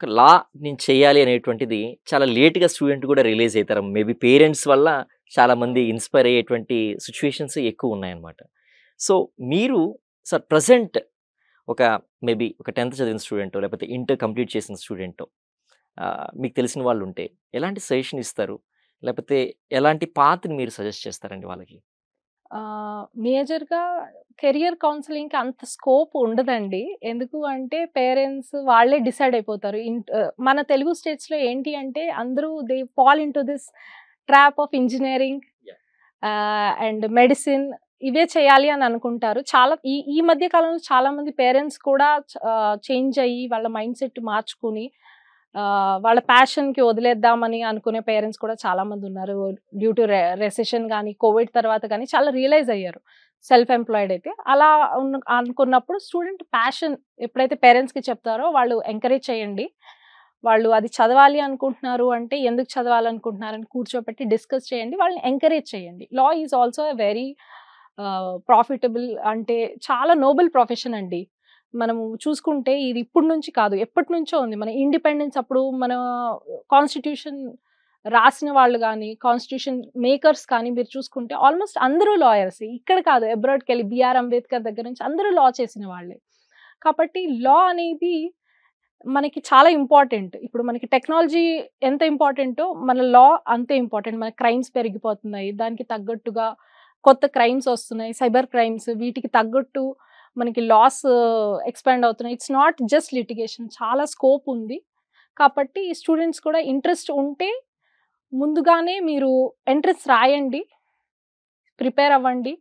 ఒక లా నేను చేయాలి అనేటువంటిది చాలా లేట్‌గా స్టూడెంట్ కూడా రియలైజ్ అయితారు. మేబీ పేరెంట్స్ వల్ల చాలామంది ఇన్‌స్పైర్ అయ్యేటువంటి సిట్యుయేషన్స్ ఎక్కువున్నాయన్నమాట. సో, మీరు ప్రెజెంట్ ఒక మేబీ ఒక 10థ్ చదివిన స్టూడెంటో, లేకపోతే ఇంటర్ కంప్లీట్ చేసిన స్టూడెంటో మీకు తెలిసిన వాళ్ళుంటే ఎలాంటి సజెషన్ ఇస్తారు? లేకపోతే ఎలాంటి పాత్‌ని మీరు సజెస్ట్ చేస్తారండి వాళ్ళకి? మేజర్‌గా కెరియర్ కౌన్సెలింగ్‌కి అంత స్కోప్ ఉండదండి. ఎందుకు అంటే పేరెంట్స్ వాళ్ళే డిసైడ్ అయిపోతారు. మన తెలుగు స్టేట్స్‌లో ఏంటి అంటే అందరూ they fall into this trap of engineering yeah! And medicine ఇవే చేయాలి అని అనుకుంటారు. చాలా ఈ ఈ మధ్య కాలంలో చాలామంది పేరెంట్స్ కూడా చేంజ్ అయ్యి వాళ్ళ మైండ్ సెట్ మార్చుకొని వాళ్ళ ప్యాషన్‌కి వదిలేద్దామని అనుకునే పేరెంట్స్ కూడా చాలామంది ఉన్నారు. డ్యూ టు రెసెషన్ గాని, కోవిడ్ తర్వాత గాని చాలా రియలైజ్ అయ్యారు. సెల్ఫ్ ఎంప్లాయిడ్ అయితే. అలా అనుకున్నప్పుడు స్టూడెంట్ ప్యాషన్ ఎప్పుడైతే పేరెంట్స్‌కి చెప్తారో వాళ్ళు ఎంకరేజ్ చేయండి. వాళ్ళు అది చదవాలి అనుకుంటున్నారు అంటే ఎందుకు చదవాలనుకుంటున్నారని కూర్చోపెట్టి డిస్కస్ చేయండి. వాళ్ళని ఎంకరేజ్ చేయండి. Law is also a very profitable అంటే చాలా నోబెల్ ప్రొఫెషన్ అండి. మనము చూసుకుంటే ఇది ఇప్పటి నుంచి కాదు. ఎప్పటినుంచో ఉంది. మన ఇండిపెండెన్స్ అప్పుడు మన కాన్స్టిట్యూషన్ రాసిన వాళ్ళు గాని, కాన్స్టిట్యూషన్ మేకర్స్ కానీ మీరు చూసుకుంటే ఆల్‌మోస్ట్ అందరూ లాయర్సే. ఇక్కడ కాదు అబ్రాడ్‌కెళ్ళి బీఆర్ అంబేద్కర్ దగ్గర నుంచి అందరూ లా చేసిన వాళ్ళే. కాబట్టి లా అనేది మనకి చాలా ఇంపార్టెంట్. ఇప్పుడు మనకి టెక్నాలజీ ఎంత ఇంపార్టెంటో మన లా అంతే ఇంపార్టెంట్. మన క్రైమ్స్ పెరిగిపోతున్నాయి. దానికి తగ్గట్టుగా కొత్త క్రైమ్స్ ఒస్తున్నాయి. సైబర్ క్రైమ్స్ వీటికి తగ్గట్టు మనకి లాస్ ఎక్స్‌పాండ్ అవుతున్నాయి. ఇట్స్ నాట్ జస్ట్ లిటిగేషన్ చాలా స్కోప్ ఉంది. కాబట్టి స్టూడెంట్స్ కూడా ఇంట్రెస్ట్ ఉంటే ముందుగానే మీరు ఎంట్రన్స్ రాయండి. ప్రిపేర్ అవ్వండి.